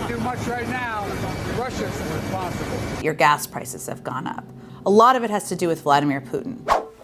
can't do much right now. Russia's responsible. Your gas prices have gone up. A lot of it has to do with Vladimir Putin.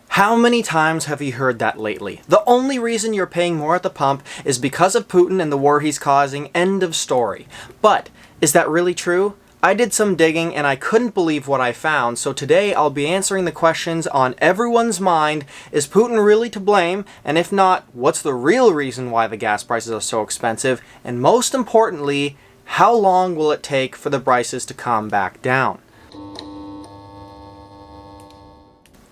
How many times have you heard that lately? The only reason you're paying more at the pump is because of Putin and the war he's causing, end of story. But is that really true? I did some digging and I couldn't believe what I found, so today I'll be answering the questions on everyone's mind. Is Putin really to blame? And if not, what's the real reason why the gas prices are so expensive? And most importantly, how long will it take for the prices to come back down?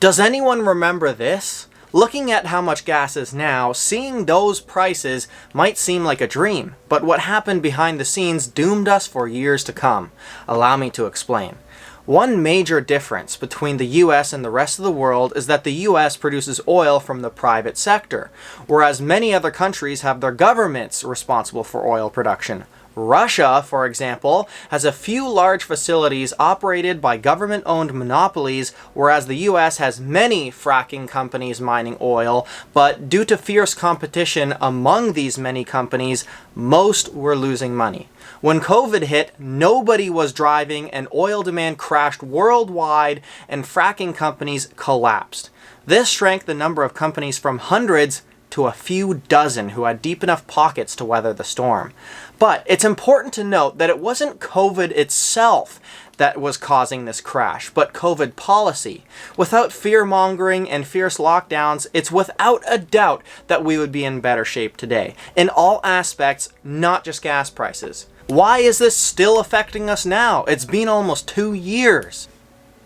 Does anyone remember this? Looking at how much gas is now, seeing those prices might seem like a dream, but what happened behind the scenes doomed us for years to come. Allow me to explain. One major difference between the US and the rest of the world is that the US produces oil from the private sector, whereas many other countries have their governments responsible for oil production. Russia, for example, has a few large facilities operated by government-owned monopolies, whereas the US has many fracking companies mining oil, but due to fierce competition among these many companies, most were losing money. When COVID hit, nobody was driving and oil demand crashed worldwide and fracking companies collapsed. This shrank the number of companies from hundreds to a few dozen who had deep enough pockets to weather the storm. But it's important to note that it wasn't COVID itself that was causing this crash, but COVID policy. Without fear-mongering and fierce lockdowns, it's without a doubt that we would be in better shape today, in all aspects, not just gas prices. Why is this still affecting us now? It's been almost 2 years.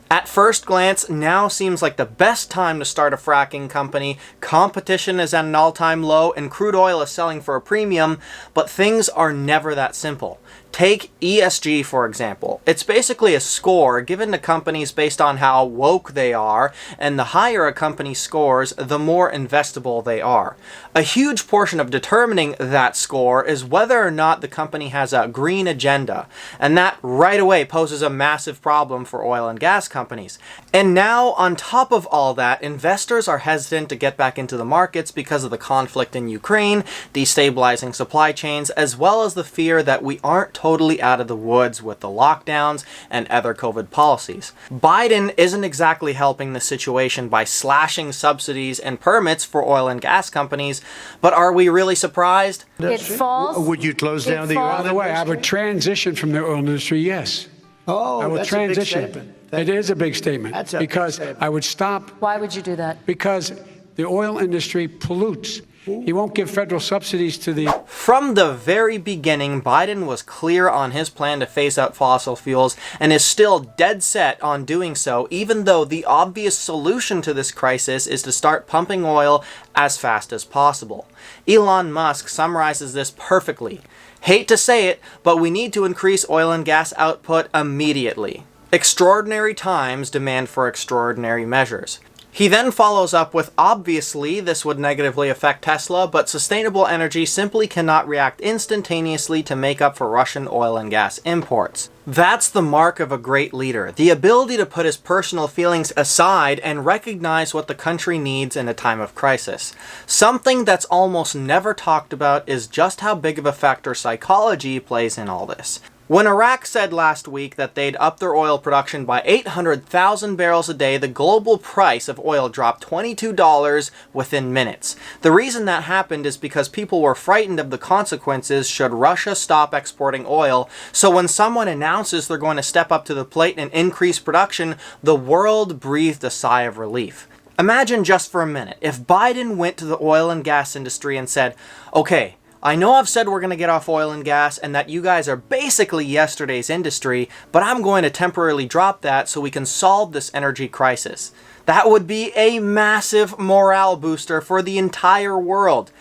At first glance, now seems like the best time to start a fracking company. Competition is at an all-time low and crude oil is selling for a premium, but things are never that simple. Take ESG, for example. It's basically a score given to companies based on how woke they are, and the higher a company scores, the more investable they are. A huge portion of determining that score is whether or not the company has a green agenda, and that right away poses a massive problem for oil and gas companies. And now, on top of all that, investors are hesitant to get back into the markets because of the conflict in Ukraine, destabilizing supply chains, as well as the fear that we aren't totally out of the woods with the lockdowns and other COVID policies. Biden isn't exactly helping the situation by slashing subsidies and permits for oil and gas companies, but are we really surprised? It falls. Would you close down the oil By the way, I would transition from the oil industry, yes. Oh, I would that's transition. a big statement. It is a big statement. That's a big because statement. I would stop. Why would you do that? Because the oil industry pollutes. He won't give federal subsidies to the... From the very beginning, Biden was clear on his plan to phase out fossil fuels and is still dead set on doing so, even though the obvious solution to this crisis is to start pumping oil as fast as possible. Elon Musk summarizes this perfectly. Hate to say it, but we need to increase oil and gas output immediately. Extraordinary times demand for extraordinary measures. He then follows up with, obviously, this would negatively affect Tesla, but sustainable energy simply cannot react instantaneously to make up for Russian oil and gas imports. That's the mark of a great leader, the ability to put his personal feelings aside and recognize what the country needs in a time of crisis. Something that's almost never talked about is just how big of a factor psychology plays in all this. When Iraq said last week that they'd up their oil production by 800,000 barrels a day, the global price of oil dropped $22 within minutes. The reason that happened is because people were frightened of the consequences should Russia stop exporting oil, so when someone announces they're going to step up to the plate and increase production, the world breathed a sigh of relief. Imagine just for a minute, if Biden went to the oil and gas industry and said, okay, I know I've said we're going to get off oil and gas and that you guys are basically yesterday's industry, but I'm going to temporarily drop that so we can solve this energy crisis. That would be a massive morale booster for the entire world.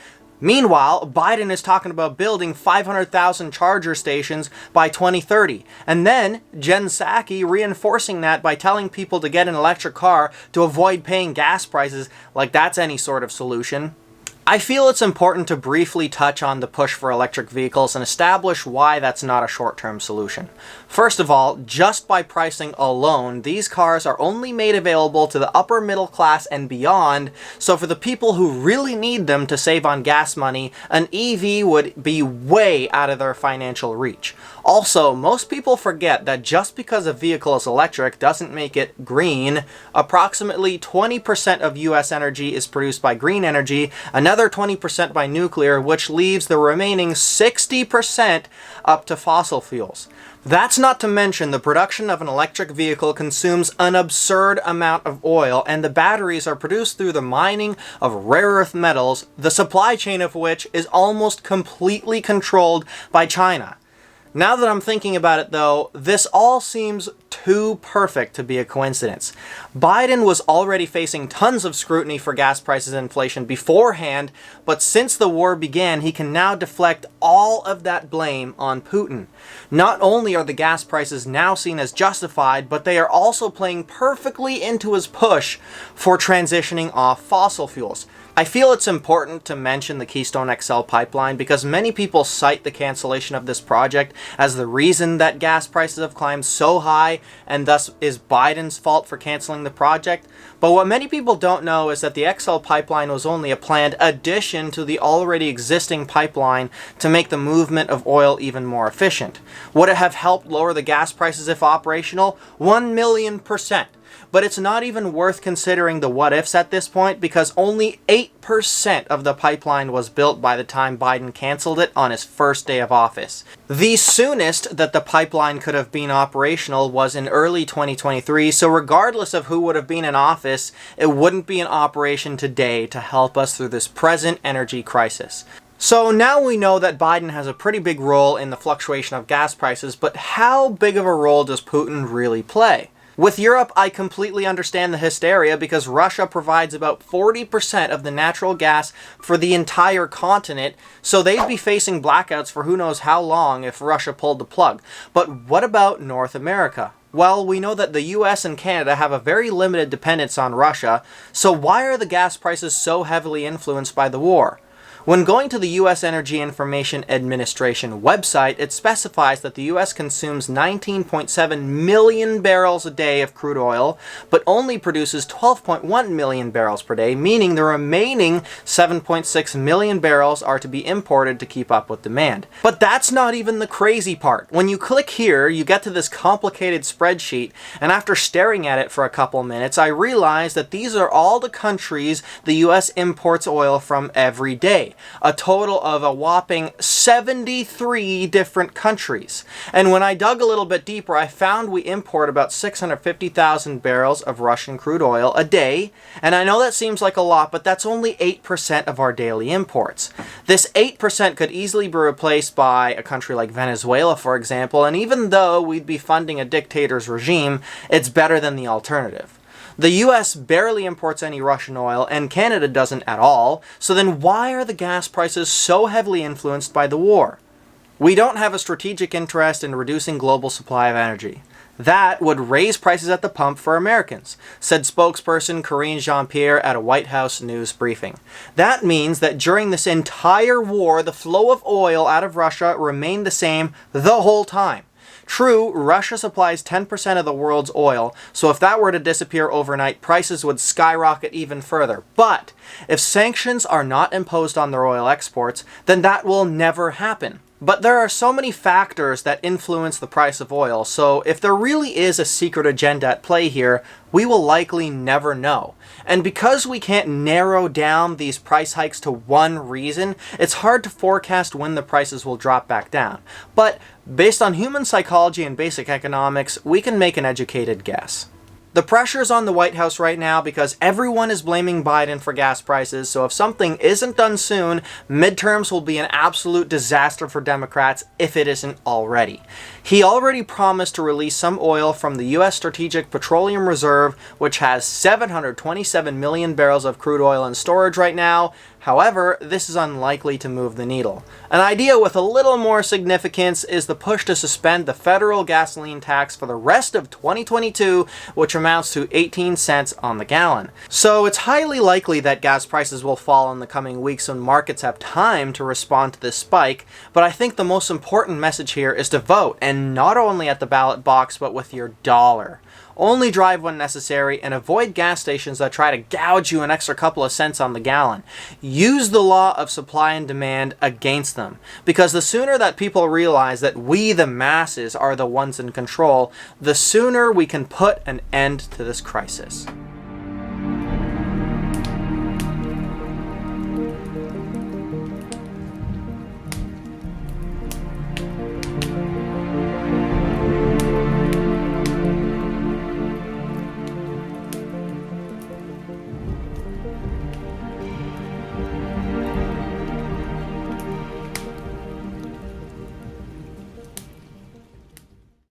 Meanwhile, Biden is talking about building 500,000 charger stations by 2030, and then Jen Psaki reinforcing that by telling people to get an electric car to avoid paying gas prices like that's any sort of solution. I feel it's important to briefly touch on the push for electric vehicles and establish why that's not a short-term solution. First of all, just by pricing alone, these cars are only made available to the upper middle class and beyond, so for the people who really need them to save on gas money, an EV would be way out of their financial reach. Also, most people forget that just because a vehicle is electric doesn't make it green. Approximately 20% of US energy is produced by green energy, another 20% by nuclear, which leaves the remaining 60% up to fossil fuels. That's not to mention the production of an electric vehicle consumes an absurd amount of oil, and the batteries are produced through the mining of rare earth metals, the supply chain of which is almost completely controlled by China. Now that I'm thinking about it though, this all seems too perfect to be a coincidence. Biden was already facing tons of scrutiny for gas prices and inflation beforehand, but since the war began, he can now deflect all of that blame on Putin. Not only are the gas prices now seen as justified, but they are also playing perfectly into his push for transitioning off fossil fuels. I feel it's important to mention the Keystone XL pipeline because many people cite the cancellation of this project as the reason that gas prices have climbed so high and thus is Biden's fault for canceling the project. But what many people don't know is that the XL pipeline was only a planned addition to the already existing pipeline to make the movement of oil even more efficient. Would it have helped lower the gas prices if operational? 1,000,000%. But it's not even worth considering the what-ifs at this point because only 8% of the pipeline was built by the time Biden canceled it on his first day of office. The soonest that the pipeline could have been operational was in early 2023, so regardless of who would have been in office, it wouldn't be in operation today to help us through this present energy crisis. So now we know that Biden has a pretty big role in the fluctuation of gas prices, but how big of a role does Putin really play? With Europe, I completely understand the hysteria because Russia provides about 40% of the natural gas for the entire continent, so they'd be facing blackouts for who knows how long if Russia pulled the plug. But what about North America? Well, we know that the US and Canada have a very limited dependence on Russia, so why are the gas prices so heavily influenced by the war? When going to the U.S. Energy Information Administration website, it specifies that the U.S. consumes 19.7 million barrels a day of crude oil, but only produces 12.1 million barrels per day, meaning the remaining 7.6 million barrels are to be imported to keep up with demand. But that's not even the crazy part. When you click here, you get to this complicated spreadsheet, and after staring at it for a couple minutes, I realized that these are all the countries the U.S. imports oil from every day. A total of a whopping 73 different countries. And when I dug a little bit deeper, I found we import about 650,000 barrels of Russian crude oil a day. And I know that seems like a lot, but that's only 8% of our daily imports. This 8% could easily be replaced by a country like Venezuela, for example, and even though we'd be funding a dictator's regime, it's better than the alternative. The US barely imports any Russian oil, and Canada doesn't at all, so then why are the gas prices so heavily influenced by the war? We don't have a strategic interest in reducing global supply of energy. That would raise prices at the pump for Americans, said spokesperson Karine Jean-Pierre at a White House news briefing. That means that during this entire war, the flow of oil out of Russia remained the same the whole time. True, Russia supplies 10% of the world's oil, so if that were to disappear overnight, prices would skyrocket even further. But if sanctions are not imposed on their oil exports, then that will never happen. But there are so many factors that influence the price of oil, so if there really is a secret agenda at play here, we will likely never know. And because we can't narrow down these price hikes to one reason, it's hard to forecast when the prices will drop back down. But based on human psychology and basic economics, we can make an educated guess. The pressure's on the White House right now because everyone is blaming Biden for gas prices, so if something isn't done soon, midterms will be an absolute disaster for Democrats if it isn't already. He already promised to release some oil from the U.S. Strategic Petroleum Reserve, which has 727 million barrels of crude oil in storage right now. However, this is unlikely to move the needle. An idea with a little more significance is the push to suspend the federal gasoline tax for the rest of 2022, which amounts to 18 cents on the gallon. So it's highly likely that gas prices will fall in the coming weeks when markets have time to respond to this spike, but I think the most important message here is to vote, and not only at the ballot box, but with your dollar. Only drive when necessary and avoid gas stations that try to gouge you an extra couple of cents on the gallon. Use the law of supply and demand against them, because the sooner that people realize that we, the masses, are the ones in control, the sooner we can put an end to this crisis.